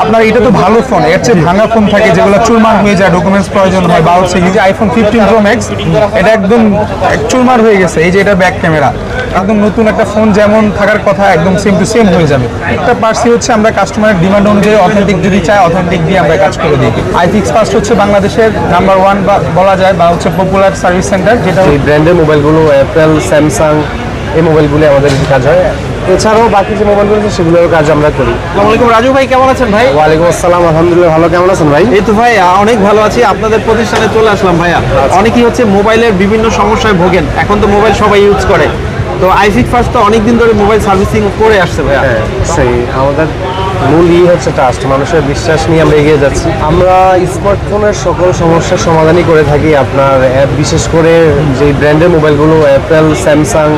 আপনার এটা তো ভালো ফোন, এর চেয়ে ভাঙা ফোন থাকে যেগুলো চুরমার হয়ে যায়, ডকুমেন্টস প্রয়োজন হয়, বা হচ্ছে এই যে আইফোন 15 প্রো ম্যাক্স এটা একদম চুরমার হয়ে গেছে। এই যে এটা ব্যাক ক্যামেরা একদম নতুন একটা ফোন যেমন থাকার কথা একদম সেম টু সেম হয়ে যাবে। একটা পার্সি হচ্ছে আমরা কাস্টমারের ডিমান্ড অনুযায়ী অথেন্টিক যদি চাই অথেন্টিক দিয়ে আমরা কাজ করে দিই। আইফিক্স ফার্স্ট হচ্ছে বাংলাদেশের নাম্বার 1 বা বলা যায় বা হচ্ছে পপুলার সার্ভিস সেন্টার, যেটা এই ব্র্যান্ডের মোবাইলগুলো অ্যাপেল, স্যামসাং এই মোবাইলগুলো আমাদের কাজ হয়। এছাড়াও বাকি যে মোবাইলগুলো আছে সেগুলোর কাজ আমরা করি। আসসালামু আলাইকুম রাজু ভাই, কেমন আছেন ভাই? ওয়ালাইকুম আসসালাম, আলহামদুলিল্লাহ ভালো। কেমন আছেন ভাই? এই তো ভাই অনেক ভালো আছি। আপনাদের প্রতিষ্ঠানে চলে আসলাম ভাইয়া। অনেকেই হচ্ছে মোবাইলের বিভিন্ন সমস্যায় ভোগেন, এখন তো মোবাইল সবাই ইউজ করে, তো আইফিক্স ফার্স্ট তো অনেকদিন ধরে মোবাইল সার্ভিসিং করে আসছে ভাইয়া। হ্যাঁ সেই আমাদের মূল হচ্ছে ট্রাস্ট, মানুষের বিশ্বাস নিয়ে আমরা এগিয়ে যাচ্ছি। আমরা স্মার্টফোনের সকল সমস্যার সমাধানই করে থাকি। আপনার বিশেষ করে যে ব্র্যান্ডের মোবাইলগুলো অ্যাপেল, স্যামসাং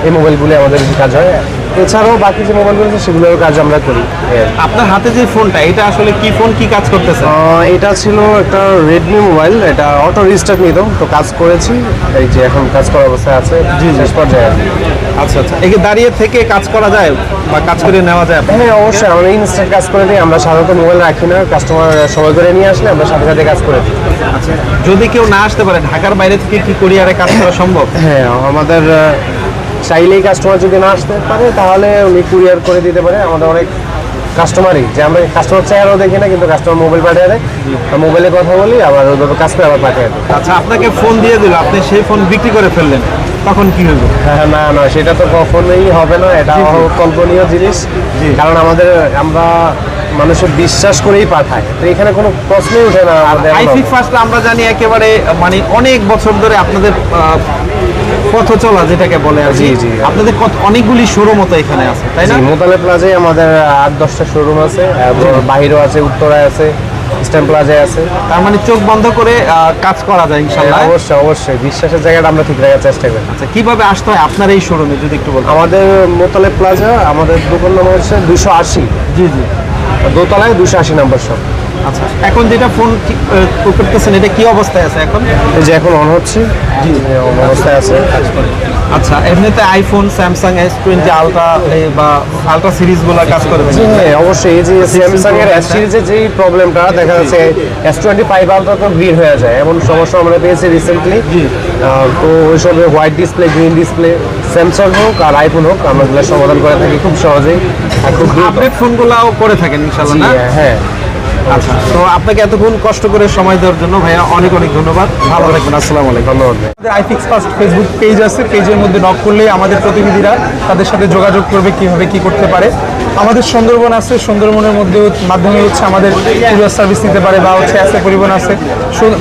এই মোবাইলগুলো আমাদের কাজ হয়। এছাড়াও বাকি যে মোবাইলগুলো আছে সেগুলোর কাজ আমরা করি। আপনার হাতে যে ফোনটা, এটা আসলে কি ফোন, কি কাজ করতেছে? এটা ছিল একটা রেডমি মোবাইল, এটা অটো রিস্টার্ট নিত, তো কাজ করেছি, এই যে এখন কাজ করার অবস্থায় আছে। জি শেষ পর্যায়ে। আচ্ছা আচ্ছা, একে দাঁড়িয়ে থেকে কাজ করা যায় বা কাজ করে নেওয়া যায়? হ্যাঁ অবশ্যই, আমরা ইনস্ট্যান্ট কাজ করে দিই। আমরা সাধারণত মোবাইল রাখি না, কাস্টমার সময় করে নিয়ে আসলে আমরা সাথে সাথে কাজ করে দিই। আচ্ছা, যদি কেউ না আসতে পারে ঢাকার বাইরে থেকে কি কুরিয়ারে কাজ করা সম্ভব? হ্যাঁ আমাদের চাইলেই কাস্টমার যদি না আসতে পারে তাহলে উনি কুরিয়ার করে দিতে পারে। আমাদের অনেক কাস্টমারই যে আমরা কাস্টমার চেহারাও দেখি না, কিন্তু কাস্টমার মোবাইল পাঠিয়ে দেয়, মোবাইলে কথা বলি, আবার ওইভাবে কাজ করে আবার পাঠিয়ে দেয়। আচ্ছা, আপনাকে ফোন দিয়ে দিল, আপনি সেই ফোন বিক্রি করে ফেললেন, তখন কি হবে? হ্যাঁ না না, সেটা তো কখনোই হবে না, এটা কল্পনীয় জিনিস। কারণ আমরা মানুষের বিশ্বাস করেই পাঠায়, তো এখানে কোনো প্রশ্নই ওঠে না। আইফিক্স ফার্স্ট আমরা জানি একেবারে মানে অনেক বছর ধরে আপনাদের পথ চলা যেটাকে বলে আর কি। আপনাদের অনেকগুলি শোরুম তো এখানে আছে, তাই না? মোতালে প্লাজায় আমাদের 8-10টা শোরুম আছে, বাহিরেও আছে, উত্তরায় আছে, ইস্টার্ন প্লাজায় আছে। তার মানে চোখ বন্ধ করে কাজ করা যায় ইনশাআল্লাহ। অবশ্যই অবশ্যই, বিশ্বাসের জায়গাটা আমরা ঠিক রাখার চেষ্টা করি। আচ্ছা, কিভাবে আসতে হয় আপনার এই শোরুমে যদি একটু বলতেন? আমাদের মোতালে প্লাজা, আমাদের দোকান নম্বর হচ্ছে 280। জি জি, দোতলায় 280 নম্বর শপ। আচ্ছা, এখন যেটা ফোন করতেছেন এটা কি অবস্থায় আছে এখন? এই যে এখন অন হচ্ছে, জি অন অবস্থায় আছে। আচ্ছা, এমনিতে আইফোন, স্যামসাং S20 আলট্রা বা আলট্রা সিরিজগুলো কাজ করে? হ্যাঁ অবশ্যই, এই যে স্যামসাং এর S সিরিজের যেই প্রবলেমটা দেখা যাচ্ছে, S25 আলট্রা তো ভিড় হয়ে যায়, এমন সমস্যা আমরা পেয়েছি রিসেন্টলি। তো ওইসব white display, green display, Samsung হোক আর আইফোন হোক, আমরা এগুলো সমাধান করে থাকি খুব সহজেই আর খুব আপডেট ফোনগুলোও করে থাকেন ইনশাআল্লাহ না? হ্যাঁ। আচ্ছা, তো আপনাকে এতক্ষণ কষ্ট করে সময় দেওয়ার জন্য ভাইয়া অনেক অনেক ধন্যবাদ। ভালো থাকবেন, আসসালামু আলাইকুম। ধন্যবাদ। আইফিক্স ফার্স্ট ফেসবুক পেজ আছে, পেজের মধ্যে নক করলে আমাদের প্রতিনিধিরা তাদের সাথে যোগাযোগ করবে কিভাবে কি করতে পারে। আমাদের সুন্দরবন আছে, সুন্দরবনের মধ্যে মাধ্যমে হচ্ছে আমাদের কুরিয়ার সার্ভিস নিতে পারে, বা হচ্ছে অ্যাসে পরিবহন আছে।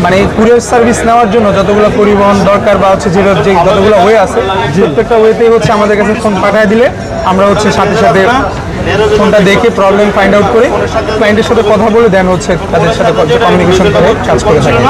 মানে কুরিয়ার সার্ভিস নেওয়ার জন্য যতগুলো পরিবহন দরকার বা হচ্ছে যে যতগুলো ওয়ে আছে, প্রত্যেকটা ওয়েতেই হচ্ছে আমাদের কাছে ফোন পাঠিয়ে দিলে আমরা হচ্ছে সাথে সাথে ফোনটা দেখে প্রবলেম ফাইন্ড আউট করে ক্লায়েন্টের সাথে কথা বলে দেন হচ্ছে তাদের সাথে কমিউনিকেশন করে কাজ করে থাকি।